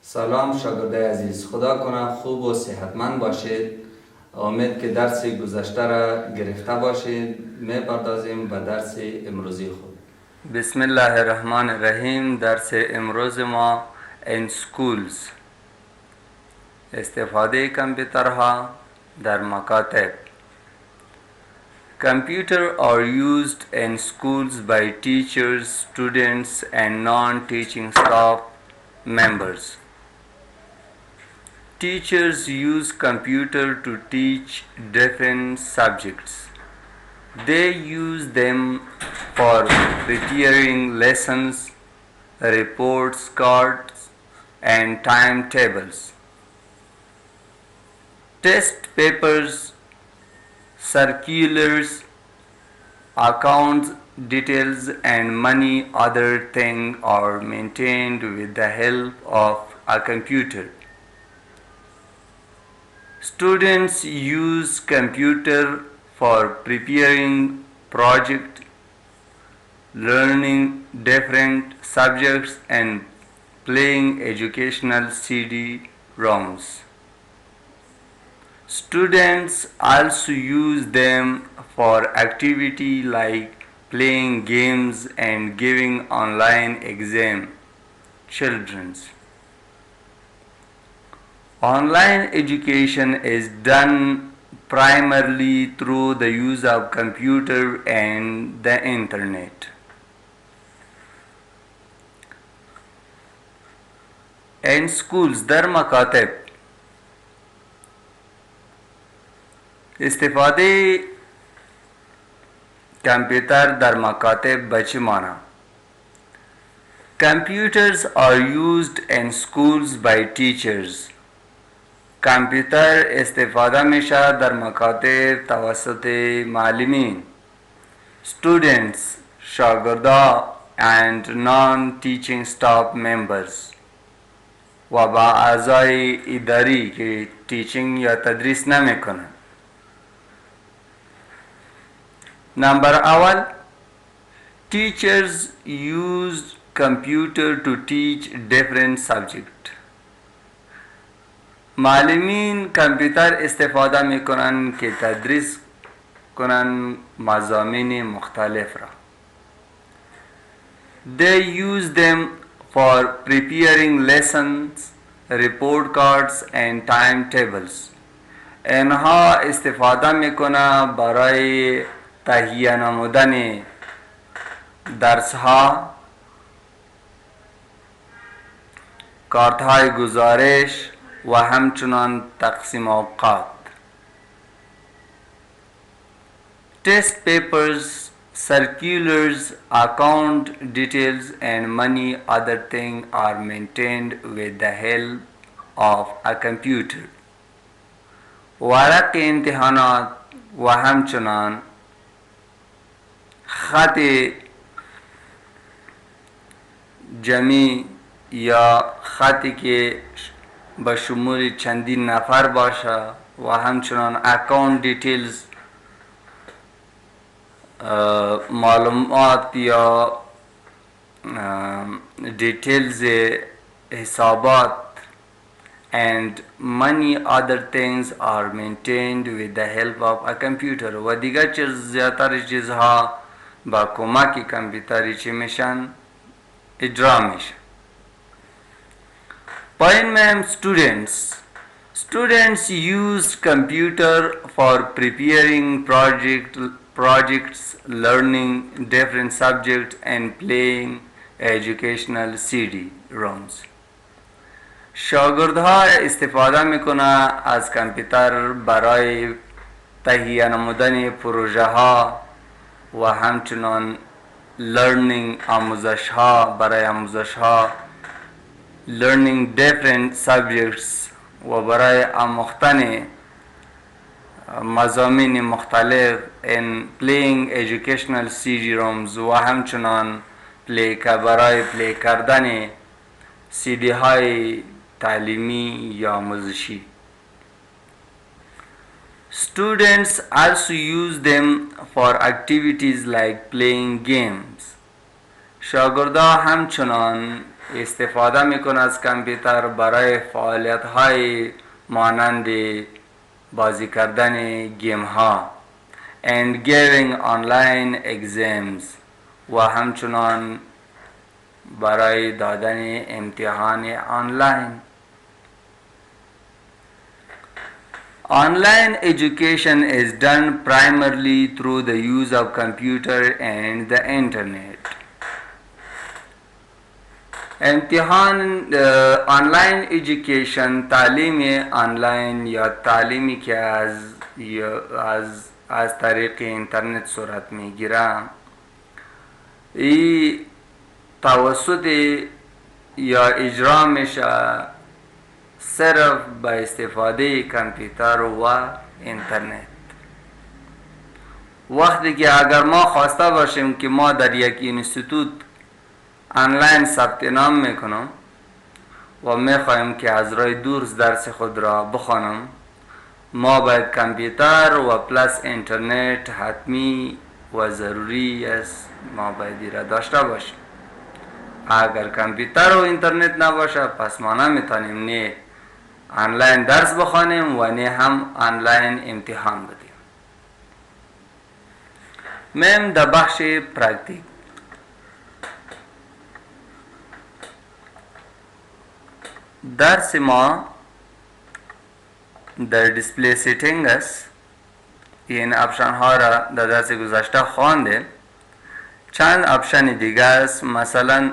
سلام شاگردای عزیز، خدا کنه خوب و صحتمند باشید. امید که درس گذشته را گرفته باشید. می‌پردازیم به درس امروزی خود. بسم الله الرحمن الرحیم. درس امروز ما in schools، استفاده کامپیوترها در مکاتب. Computers are used in schools by teachers, students and non-teaching staff members. Teachers use computer to teach different subjects. They use them for preparing lessons, reports cards and timetables. Test papers, circulars, account details and many other things are maintained with the help of a computer. Students use computer for preparing projects, learning different subjects and playing educational CD-ROMs. Students also use them for activity like playing games and giving online exam. Children's online education is done primarily through the use of computer and the internet. In schools در مکاتب استفاده کامپیوتر در مکاتب به چه معنی؟ Computers are used in schools by teachers. کامپیوتر استفاده میشه در مکاتب توسط معلمین. Students شاگردا and non-teaching staff members و با اعضای اداری که تیچینگ یا تدریس نمیکنن. نمبر اول، teachers use computer to teach different subjects. معلمین کامپیوتر استفاده میکنن که تدریس کنن مضامین مختلف را. They use them for preparing lessons, report cards and timetables. اینها استفاده میکنه برای تهیه نمودن درس ها، کارت های گزارش و همچنان تقسیم اوقات. Test papers, circulars, account details and many other things are maintained with the help of a computer. ورق امتحانات و همچنان خط جمعی یا خطی که به شمول چندین نفر باشه و همچنان اکاونت دیتیلز، معلومات یا دیتیلز حسابات and many other things are maintained with the help of a computer. و دیگر زیادتر چیزها با کمک کامپیوتری چی میشن؟ اجرا میشن. پایین مهم students use computer for preparing projects, learning different subjects and playing educational CD-ROMs. شاگردها استفاده میکنه از کامپیوتر برای تهیه نمودن پروژه ها و همچنان learning آموزش ها، برای آموزش ها learning different subjects و برای آموختن مضامین مختلف in playing educational CD-ROMs و همچنان برای پلی کردن CD های تعلیمی یا آموزشی. Students also use them for activities like playing games. شاگردها همچنان استفاده میکنند از کامپیوتر برای فعالیت های مانند بازی کردن گیم ها and giving online exams و همچنان برای دادن امتحان آنلاین. Online education is done primarily through the use of computer and the internet. امتحان آنلاین ایژوکیشن تعلیم آنلاین یا تعلیمی که از طریق اینترنت صورت میگیره این توسط یا اجرا میشه صرف با استفاده کامپیوتر و اینترنت. وقتی که اگر ما خواسته باشیم که ما در یک اینستیتوت آنلاین ثبت نام میکنم و میخوایم که از راه دور درس خود را بخوانم، ما باید کامپیوتر و پلاس اینترنت حتمی و ضروری است، ما باید را داشته باشیم. اگر کامپیوتر و اینترنت نباشه پس ما نمیتونیم نه آنلاین درس بخوانیم و نه هم آنلاین امتحان بدیم. میم در بخش پرکتیک درس ما در دیسپلی سیتینگ است. این اپشن ها را در درس گذشته خوانده. چند اپشن دیگه است، مثلا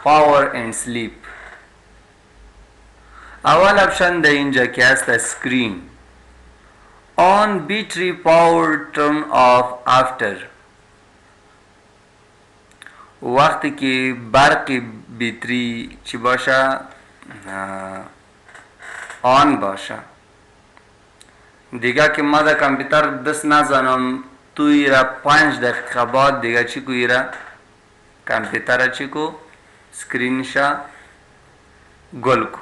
پاور and sleep. اول اپشن در اینجا که است اسکرین on battery power turn off after. وقتی که برق بیتری چی باشه آن باشه. دیگه که ما در کامپیوتر دست نزنم توی را 5 دقیقه بعد دیگه چی کو ایرا کامپیوتر چی کو سکرینشا گل کو.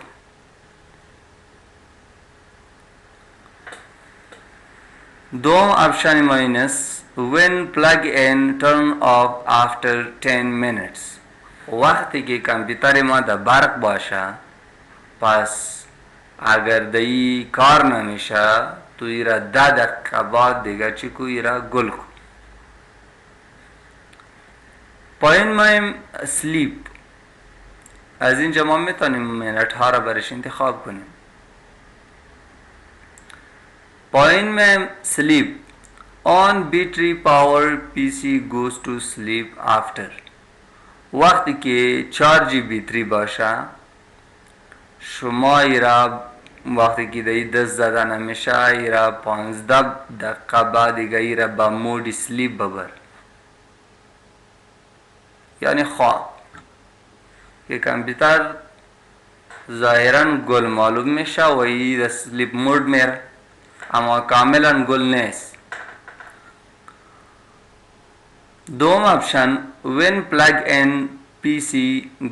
دوم اپشن ماینس when plug in turn off after 10 minutes. وقتی که کامپیوتر ما در برق باشه پس اگر دایی کار نمیشه تو ایرا 10 دقیقه بعد دیگه چی کو ایرا گل کو. پایین مایم سلیپ. از اینجا ما میتونیم منت ها را برش انتخاب کنیم. پایین مایم سلیپ on battery power PC goes to sleep after. وقتی که چارج بیتری باشه شما ایرا وقتی که دایی دست زده نمیشه ایرا 15 دقیقه بعد دیگه ایرا با مود سلیپ ببر، یعنی خواب. که کامپیوتر ظاهرا گل معلوم میشه و ای سلیپ مود میره اما کاملا گل نیست. دوم اپشن when plug in PC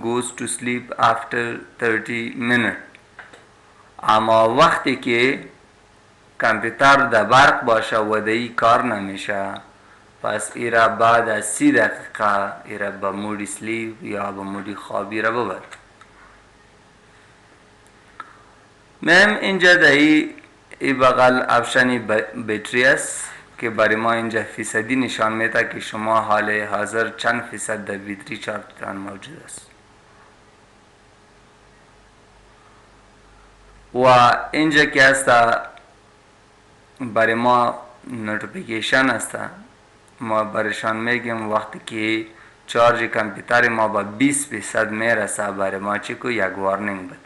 goes to sleep after 30 minutes. اما وقتی که کامپیوتر در برق باشه و دایی کار نمیشه پس ایرا بعد از 30 دقیقه ایرا با مودی سلیپ یا با مودی خوابی را ببر. مهم اینجا دایی ای بغل اپشن بطری است که برای ما اینجا فیصدی نشان میده که شما حال حاضر چند فیصد در بطری چارتتان موجود است. و اینجا که است برای ما نوتیفیکیشن است، ما برشان میگیم وقتی که چارج کامپیوتر ما با 20% میرسه برای ما چی کو یک وارنینگ بده،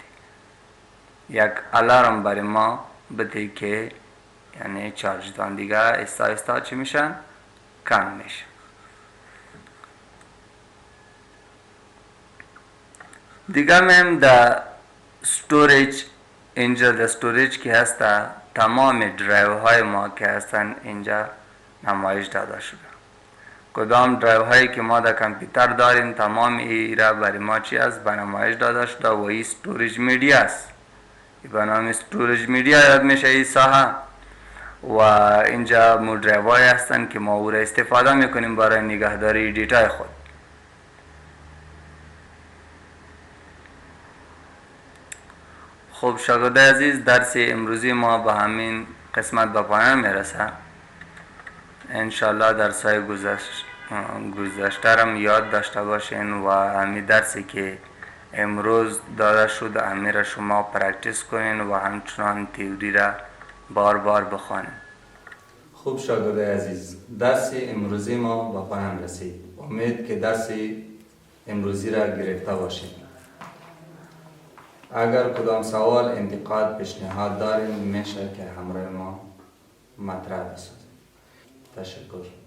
یک الارم برای ما بده که یعنی چارج دان دیگه استا چی میشن کم میشه. دیگه میم در استوریج، اینجا در استوریج که هست تمام درایو های ما که هستن اینجا نمایش داده شده. کدام درایو هایی که ما در کامپیوتر داریم تمام ایرا برای ما چی است به نمایش داده شده و این استوریج میدیا است. به نام استوریج میدیا یاد میشه این ساحه و اینجا مو درایو های هستن که ما او را استفاده میکنیم برای نگهداری دیتای خود. خب شاگردای عزیز، درس امروزی ما به همین قسمت به پایان میرسه. انشالله درس های گذشته را یاد داشته باشین و همین درسی که امروز داده شد همین را شما پرکتیس کنین و همچنان تئوری را بار بار بخوانین. خوب شاگردای عزیز، درس امروزی ما به پایان رسید. امید که درس امروزی را گرفته باشید. اگر کدام سوال، انتقاد، پیشنهاد دارین میشه که همراه ما مطرح بسازید. تشکر.